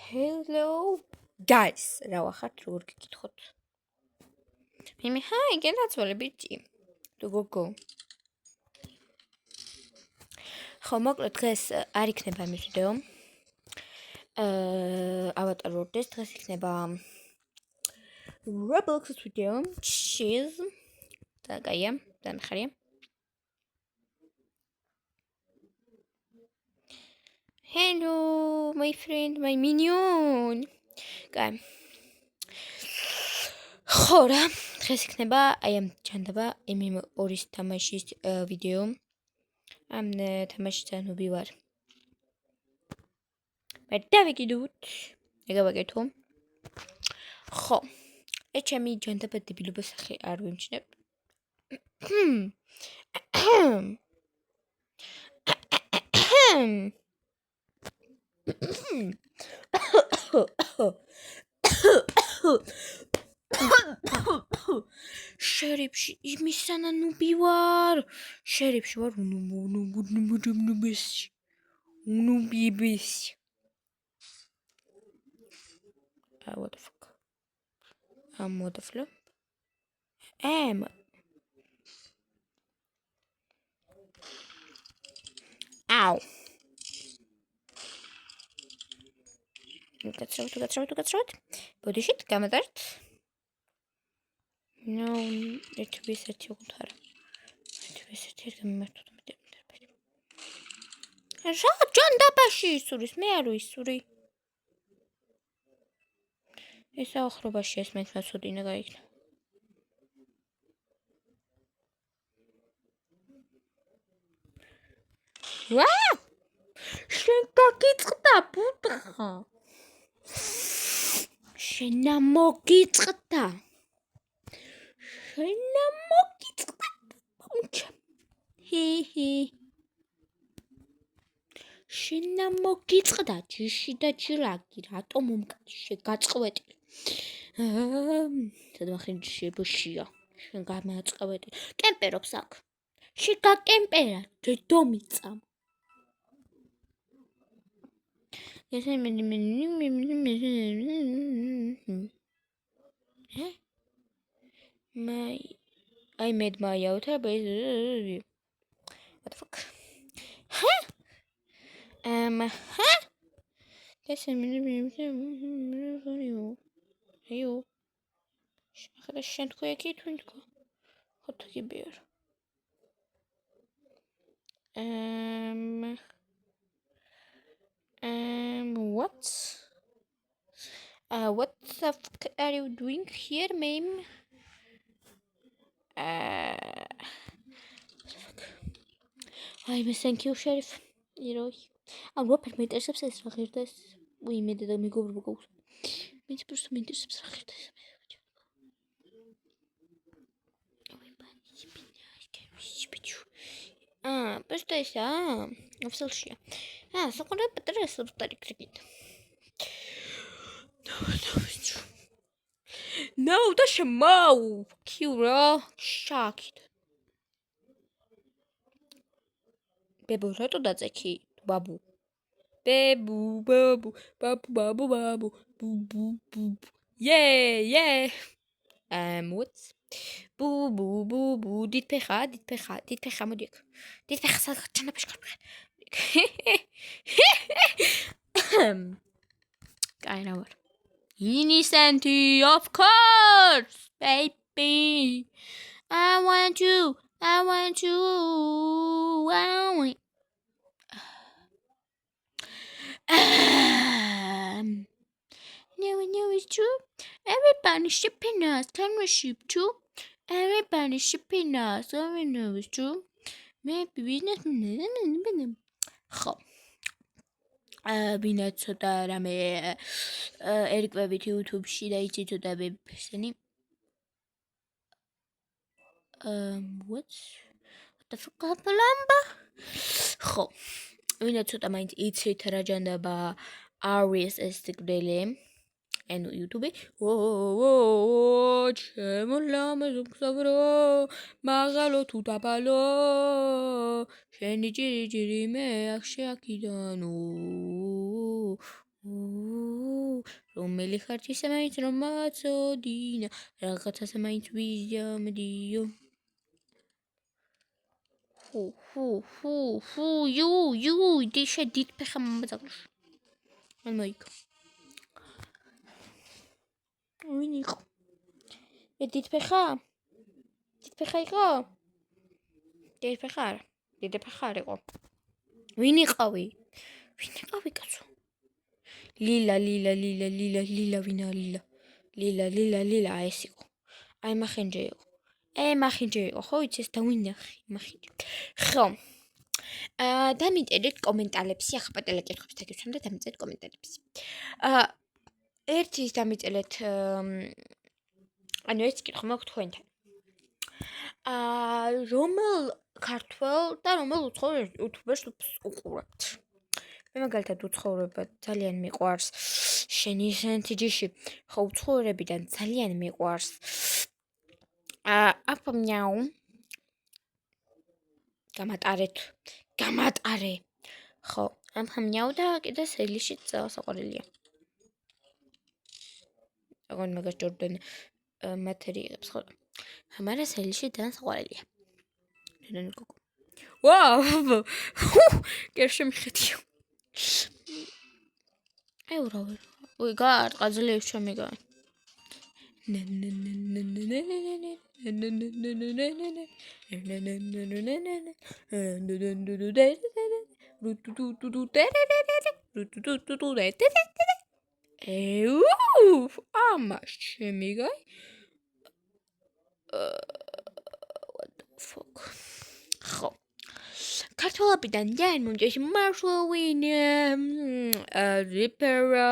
Hello guys, რა ვახართ, როგორ გიკითხოთ? მე ჰაი, გენაცვალე ბიჭი. თუ გოგო. ხო, მოკლედ დღეს არ იქნება ამის ვიდეო. Avatar World-ის დღეს იქნება Roblox-ის ვიდეო. Cheers. და გაია, დამხარია. Hello, my friend, my minion. Გაი. ხო რა, დღეს იქნება აი ამ ჩანდება MM2-ის თამაშის ვიდეო. ამ თამაშიდან უბი ვარ. მე დავიკიდოთ. ეგა ვაკეთო. ხო. ეს ჩემი ჯანდება დებილობის სახე არ ვიმჩნევ. შერიფში იმისანა ნუბი ვარ. შერიფში ვარ ნუბიბის. What the fuck? What the flop? Ow. გაცრავთ. ბოდიშით გამოდართ. No, ერთ ვისერთი უყუთარა. ერთ ვისერთი გამართოთ მეტი. რა ჯანდაბაში ისურის, მე არ ვისური. ეს ახრობაში ეს მეც მასუდინა გაიქნა. ვა! შენ გაგიწყდა ბუთხა. შენა მოგიწყდა. შენა მოგიწყდა ჯიში და ჯილაკი რატომ მომკაცი შეგაწყვეტი. სადმახინ შებოშია. შენ გამაწყავეტი. კემპერობს აქ. შეგაკემპერა, დედომიწა. I made my outer base. What the fuck? Huh? That's a minute. Ayo. Şarkı yakı tunçko. Hotu gibi yer. What? What the fuck are you doing here, ma'am? I'm thank you, Sheriff. I'm Robert, my intercepts is vergeten. We made it a me go over. Mijn persoon mijn intercepts vergeten. Просто есть, вселшие. Скоро потрясла старый кредит. No, that's a mouse. Kira, shocked. Bebu, რა თუ დაწექი? ბაბუ. ბაბუ. Yeah. What? ბუ. დიდფეხა, მოდი აქ. დიდფეხა ჩანაფეში ხარ. კაი რა ვარ. Innocent, of course, baby. I want you. No, it's true. Everybody shipping us. Can we ship too? Everybody shipping us. I know it's true. Maybe business. ხო. ვინა ცოტა რამე ერკვევით YouTube-ში და იცი ცოტა ვებსენი. What the fuck happened? ხო. ვინა ცოტა მაინც იცით რა ჯანდება RSS გდელი. ანუ YouTube. ჩემო ლამაზო მგზავრო, მაღალო თუ დაბალო, შენი ჯირი მე აქ შეაკიდან. რომელი ხარჯისა მაინც რომ მაწოდინა, რაღაცასა მაინც ვიზამდიო. Фу, иди შედით ფეხა მომაძაღლში. მან მოიგო. ვინ იყო? დიდ ფეხა? დიდ ფეხა იყო? დიდ ფეხა არა. დიდ ფეხა არ იყო. ვინ იყავი? ვინ იყავი კაცო? ლილა ვინა ლილა ეს იყო. აი მახინჯე იყო. ხო იცი ეს დავინახე მახინჯე. ხო. დამიწერეთ კომენტარებში, ახლა პატარა კითხვებს დაგიცვამ და დამიწერეთ კომენტარებში. ერთი დამიწერეთ ანუ ეს კითხვა მაქვს თქვენთან. რომელ ქართველ და რომელ უცხოელ იუთუბერს უყურებთ? მე მაგალითად უცხოურებად ძალიან მიყვარს შენი სენტიჯიში. ხო უცხოურებიდან ძალიან მიყვარს აფამნიაუ გამატარე. ხო, აფამნიაუ და კიდე სელიში საყვარელია. აგონ მაგას ჯორდან მათერიებს ხო. მაგრამ სელიში ძალიან საყვარელია. ნენე გოგო. ვაუ! კერში მიხედიო. ეურავე. უი გაძლევს ჩემიგან. ამას შემიგай. What the fuck? ხო. ქართველებიდან ძალიან მომჭეში მარშლოვინ რიპერა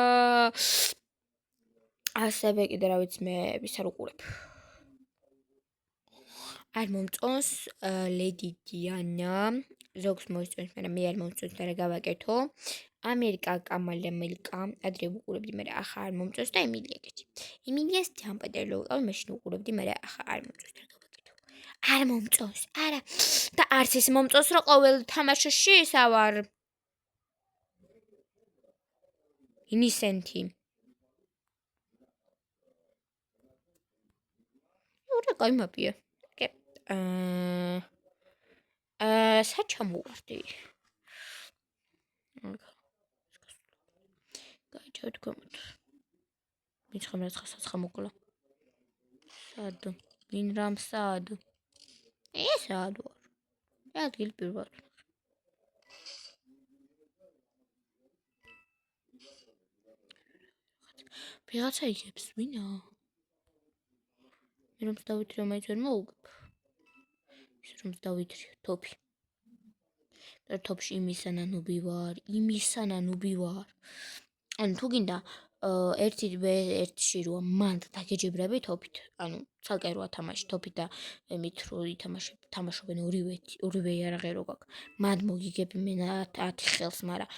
ასევე კიდე რა ვიცი მე ვის არ უყურებ. არ მომწონს ლედი დიანა, ზოგს მოისწონს, მაგრამ მე არ მომწონს და რა გავაკეთო. ამერიკა ადრე უყურებდი, მაგრამ ახლა არ მომწონს და ემილია კეთი. ემილიას ძალიან პატარა ვიყავი, მაშინ უყურებდი, მაგრამ ახლა არ მომწონს და რა გავაკეთო. არ მომწონს, არა. და არც ის მომწონს, რომ ყოველ თამაშში ისა ვარ. ინისენტი. ურა კაი მაპია. საჩამოვარდი. გაიჩავთ კომენტ. მიცხამრა ცხა მოკლა. საადო. ვინ რამ საადო. ეს საადო ვარ. ადგილი პირველ. ვიღაცა იგებს ვინა? მე რომ დავიტრი რომ მაინც ვერ მოუგებ. ის რომ დავიტრი ტოპი. და ტოპში იმისანანუბი ვარ. ანუ თუ გინდა ერთი როა მანდ დაგეჯებრები ტოპით. ანუ ცალკე როა თამაში ტოპით და მით რო თამაშობენ ორივე იარაღი რო გაქვს. მანდ მოგიგები მე 10 ხელს, მაგრამ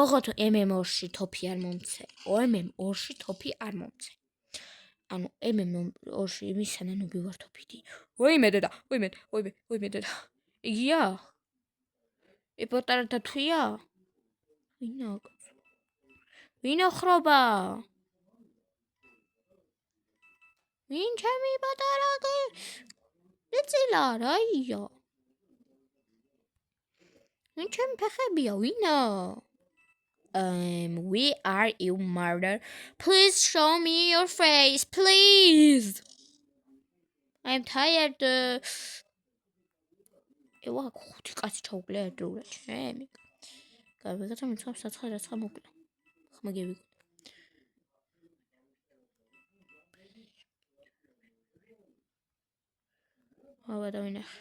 ოღონდ MM2-ში ტოპი არ მომცე. MM2-ში ტოპი არ მომცე. ანუ MM2-ში იმისანანუბი ვარ ტოპითი. ვაიმე დედა. იგია? პოტარა დათვია? ვინა ხრობა? ვინ ჩემი პატარა ეცილა რაია? ვინ ჩემი ფეხებია? ვინა? We are you murder. Please show me your face, please. I'm tired. ევა ხუთი კაცი ჩაუკლე ერთდროულად ჩემი. გავიგაცა მიცავს საცხა მოკლა. ხმა გევიგო. აბა დავინახე.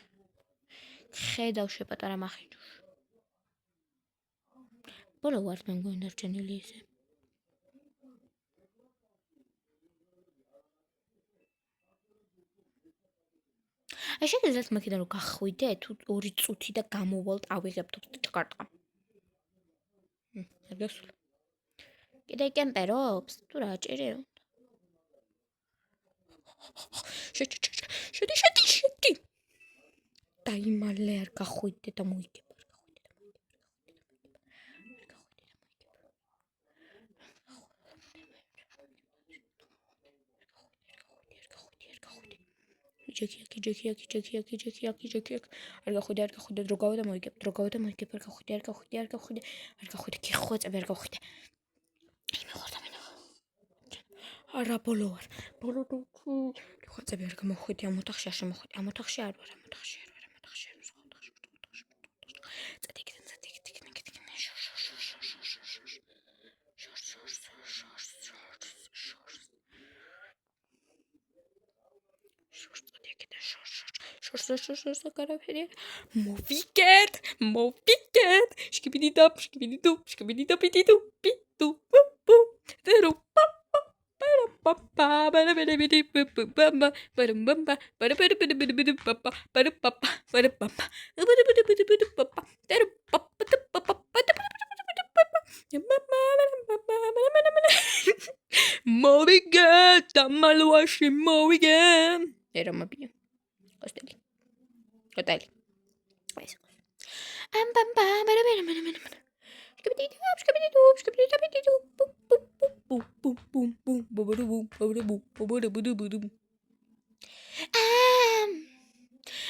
ხედავ შეპატარა მახინჯუშ. ბოლო ვარ მე მგონი დარჩენილი ისე. შეგიძლიათ მაქედან რომ გახვიდე თუ 2 წუთი და გამოვალთ ავიღებთ ჭკარტყა. არ გასულა. კიდე კემპერობს? თუ რა ჭირი? შედი. დაიმალე არ გახვიდე და მოიგებ. არ გახვიდე, დრო გავა და მოიგებ, არ გახვიდე, გიხვეწები, არ გახვიდე. არა, ბოლო ვარ. გიხვეწები, არ გამოხვიდე, ამ ოთახში არ შემოხვიდე, ამ ოთახში არ ვარ. შორს კარაფერია. მოვიგეთ. შკიბიდიდაპ, პიდიდუ, პიდუ, პუ, ტერუ, პაპა, მოვიგეთ, დამალვაში მოვიგეთ. ერა მაბია. Osteli. Eso.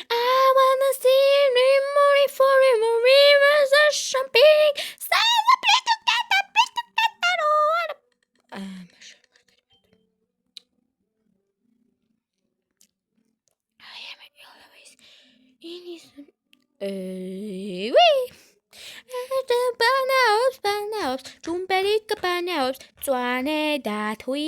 I wanna see memory for rivers of champagne. Celebrate together. Banaos, Chumberica banaos, Swane that we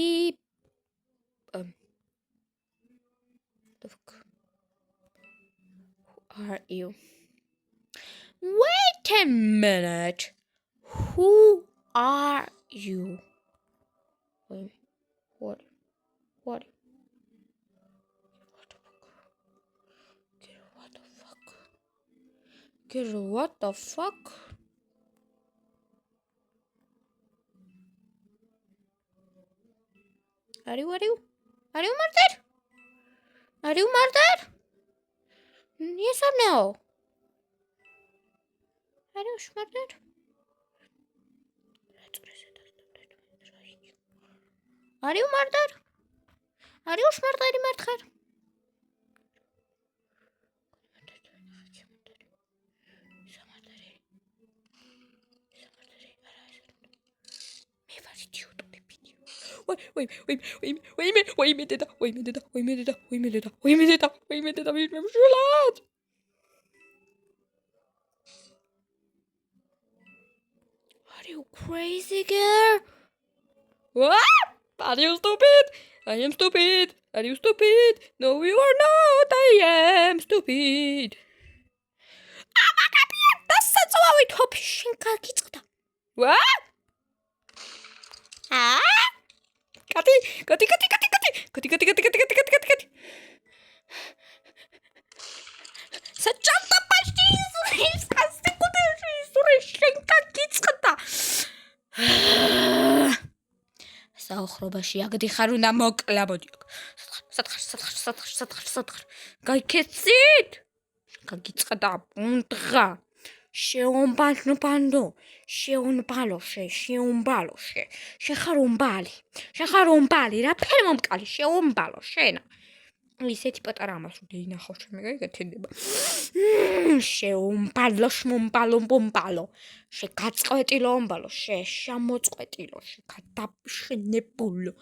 Who are you? Wait a minute. Who are you? What? What the fuck? Are you murdered? Are you murdered? Yes or no? Are you murdered? Are you murdered? Are you murdered? Wait a minute. Are you crazy, girl? What? Are you stupid? I am stupid. Are you stupid? No, you are not. I am stupid. დასაწვავით ჰოფშენ გაგიწყდა. What? Kati. Sačanta pašti izურიშენ გაგიწყდა. საოხრობაში აგდიხარ უნდა მოკლაბოდი. სათხარ. გაიქეცით? გაგიწყდა პუნდღა. შეონბალო. შეხარ ომბალი, რა ფერ მომკალი, შეონბალო, შენა. ისეთი პატარა ამას რომ დაინახავ ჩემი გაიგეთება. შეონბალო, მომბალო. შეგაწყვეტილო ომბალო, შემოწყვეტილო, შეგადაშენებულო.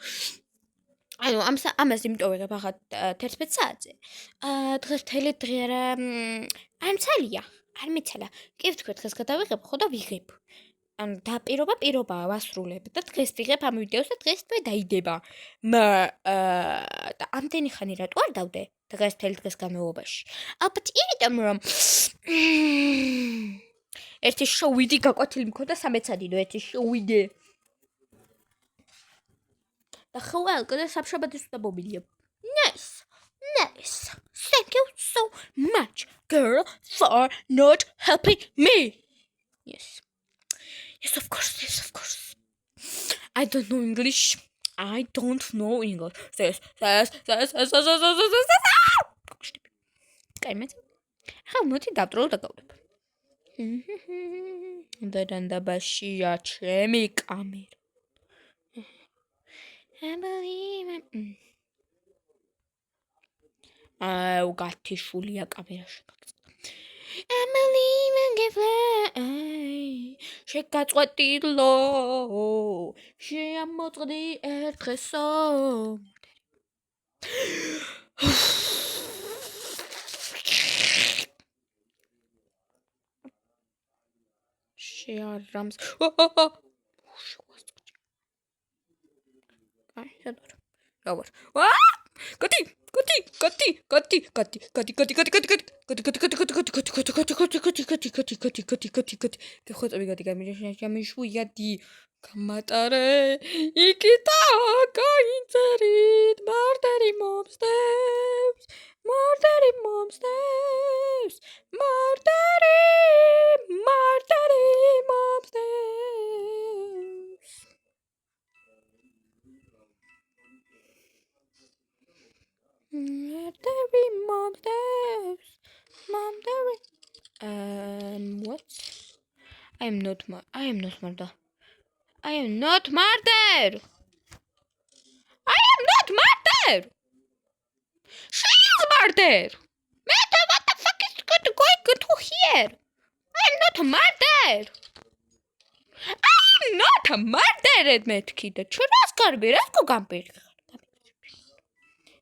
ანუ ამას იმიტომ ვიღებ ახლა 11 საათზე. დღეს მთელი დღე არ მცალია. არ მეცალა. კი ვთქვი, დღეს გადავიღებ, ხო და ვიღებ. ანუ პირობა ვასრულებ და დღეს ვიღებ ამ ვიდეოს და დღეს თვე დაიდება. და ამდენი ხანი რატო არ დავდე? დღეს მთელი დღეს განმავლობაში. ალბათ იმიტომ რომ ერთი შოვიდი გაკვეთილი მქონდა 13-ად, ერთი შოვიდე. და ხვალ კიდე საბშაბათის უნდა მომილია. Nice. Thank you so much, girl, for not helping me. Yes, of course. I don't know English. This. Კაი, ხა მოდი დავტრო და გავდებ. დადაბაშია ჩემი კამერა. გათიშულია კამერაში. I'm leaving a fly. შეგაწყვეტილო. შეამოწყდი ერთხესო. შეარამს. აი, სადარ. როგორ? What? I am not murder. I am not murder. She is murder. Matter, what the fuck is going to here? I am not murder. I am not murdered, methkida. Churras karbi, rasko gampir.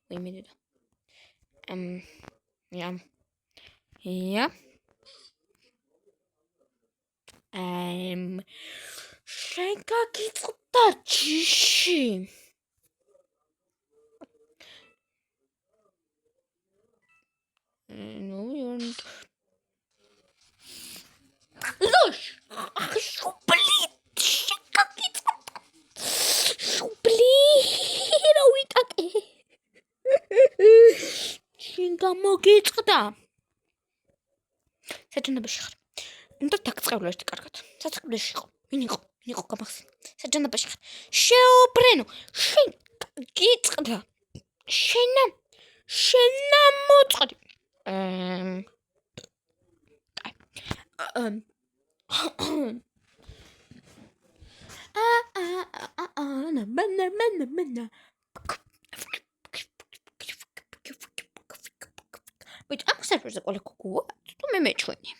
Wait a minute. Yeah. შეგაგიწყდა ჯიში. No, you're not. Look! Shubli! შეგაგიწყდა. Shubli! რა ვიტაკე? შენ გამოგიწყდა. საჯანებაში ხარ. უნდა დაგწყევლოდი კარგად. საწყვეტში იყო. ვინ იყო გამახსენე. საჯანებაში ხარ. შეუბრენო. შენ გიწყდა. შენა მოწყდი. Wait, I'm sorry for the call. Tu me meçhuni.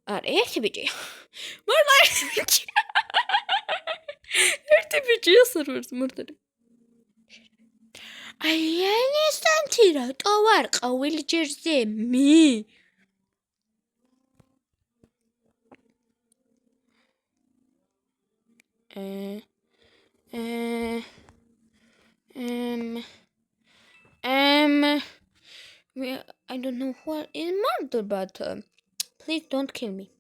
Are ერთი ბიჭია. მორდა ერთი ბიჭია. ერთი ბიჭია სერვერს მორდა. აი სტანთი რატო ვარ ყოველ ჯერზე მე? I don't know what is murder, but please don't kill me.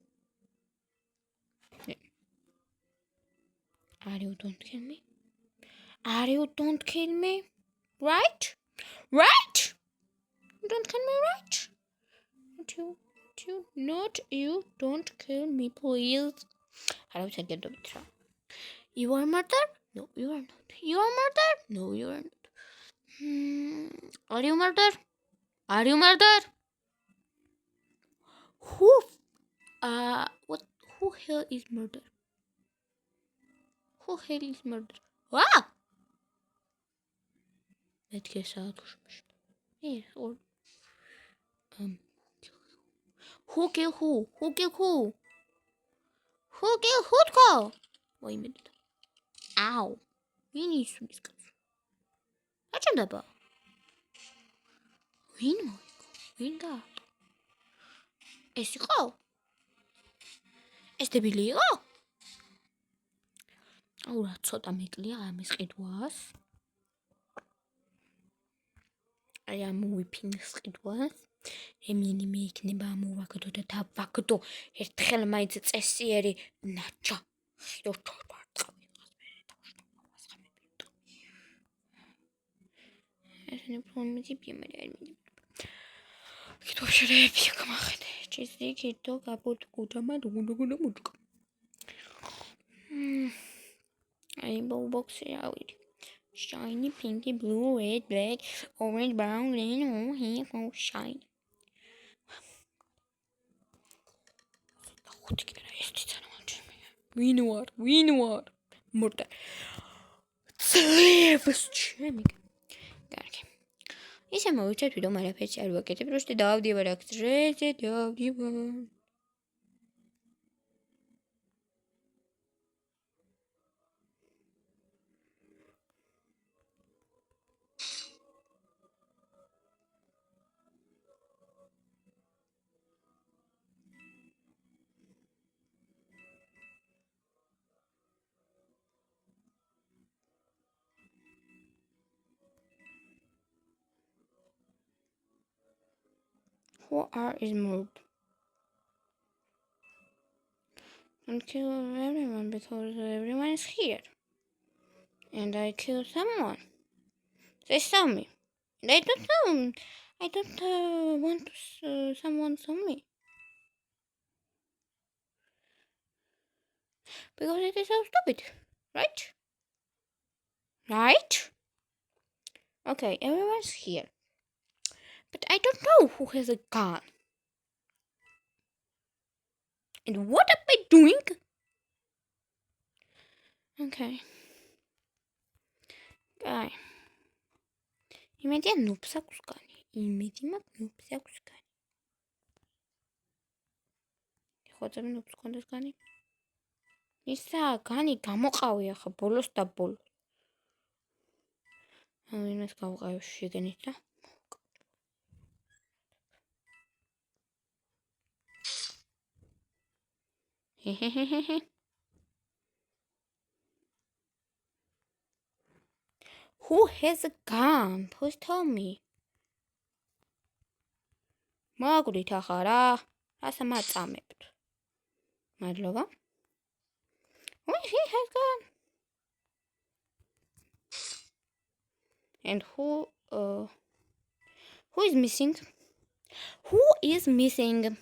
Are you don't kill me? Right? Don't kill me, right? Not you. Don't kill me, please. How do I get it? You are murder? No, you are not. You are murder? No, you are not. Are you murder? Who? What? Who hell is murder? Ah! Let's get out. Yes, or who kill who? Who kill who? Wait a minute. Ow. We need to discuss. აჭამდება. ვინ გა? ეს იყო? ეს დებილი იყო? აუ რა ცოტა მეკლია ამის ყიდვას. აი ამოვიფინეს ყიდვას. ემენი მე იქნება ამოვაგდო და დავაგდო ერთხელ მაინც წესიერი ნაჭა. Any problem with you? It was a repeat. Come on, just take it. Talk about Kutama. Rainbow box out. Shiny, pinky, blue, red, black, orange, brown, green, all here, all shine. We know what. Murder. Slaves, chimney. ისე მოვიცეთ, ვიდრე არაფერს არ ვაკეთებ, просто დავდივარ აქ ძრეზე, დავდივარ. Who is moved? Don't kill everyone because everyone is here. And I kill someone. They saw me. And I don't know. I don't want someone saw me. Because it is so stupid. Right? Right? Okay, everyone's here. But I don't know who has a gun. And what am I doing? Okay. Guy. იმედია ნუბს აქვს განი. იმედი მაქვს ნუბს აქვს განი. ხოწები ნუბს კონდეს განი? ისა განი გამოყავი ახლა ბოლოს და ბოლოს. ამას გავყავ შეგენით და Who has a gun? Please tell me. მაგვრით ახლა რა მაწამებთ. მადლობა. Who has a gun? And who is missing? Who is missing?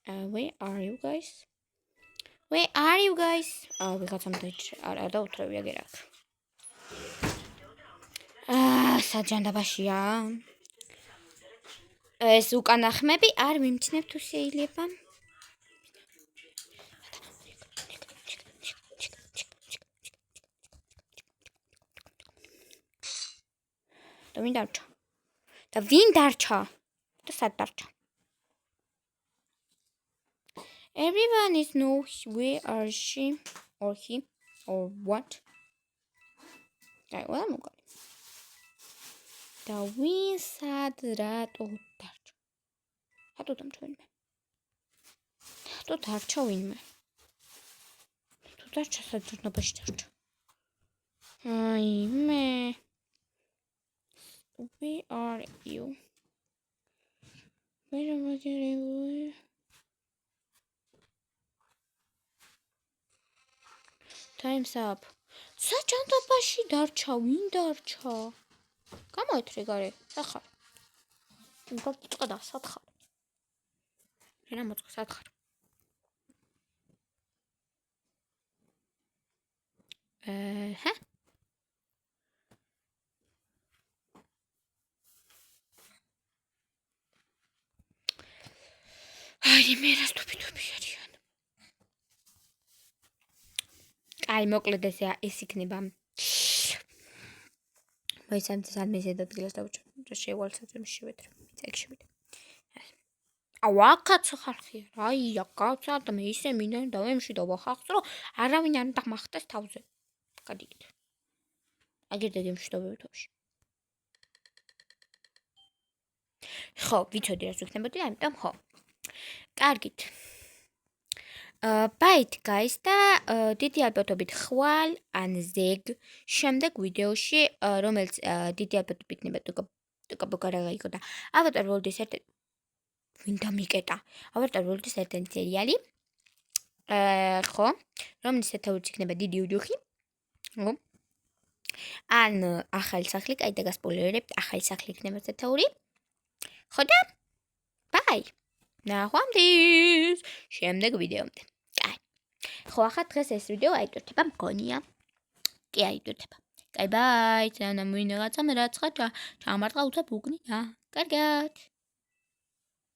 Where are you guys? Where are you guys? We got something. I don't know. We get out. საჯანდაბაშია. ეს უკანა ხმები არ მიმჩნევ თუ შეიძლება. და ვინ დარჩა? და სად დარჩა? Everyone is know where are she or he or what? Right, well, I'm going. და ვინ სად რატო დარჩა? რატო დამჭა ვინმე? რატო დარჩა ვინმე? თუ დარჩა საჯანდაბაში დარჩა. აი მე. Where are you? Where am I going? Time's up. საჯანდაბაში დარჩა, ვინ დარჩა? გამოეთრე გარე, სახარ. გაგიწყდა, სათხარ. რა მოწყა, სათხარ. ჰა? აი, მე რა სტუპიდები არიან. აი, მოკლედ ეს იქნება. მოიცემთ სად მეზედ ადგილას დავუჭერ. და შევალცეთ რომ შევეთრე. წეგში ვიდე. აქაც ხალხია. აი, აკაცა და მე ისე მინდა დავემშვიდობა ხალხს, რომ არავინ არ დამახტეს თავზე. გადიგით. აგერდე გემშვიდობები თავში. ხო, ვიცოდი რა ვიქნებოდი, ამიტომ ხო. კარგით. Bye guys და დიდი ალბათობით ხვალ ან ზეგ შემდეგ ვიდეოში რომელიც დიდი ალბათობით იქნება ტუკაბოკარაგაიკო და ავატარ ვორლდის ერთ ვინ დამიკეტა ავატარ ვორლდის ერთ-ერთი სერიალი ხო რომელიც ეთაურიც იქნება დიდი უჯუხი ხო ან ახალი სახლი კაი და გასპოილერებთ ახალი სახლი იქნება ეთაური ხო და bye ნახვამდის შემდეგ ვიდეომდე. კაი. ხო, ახლა დღეს ეს ვიდეო აიტვირთება მგონია. კი აიტვირთება. კაი, ბაი. ძალიან მოინდა რაღაცა, მე რაცხა ჩამარტყა უცებ უგნია. კარგად.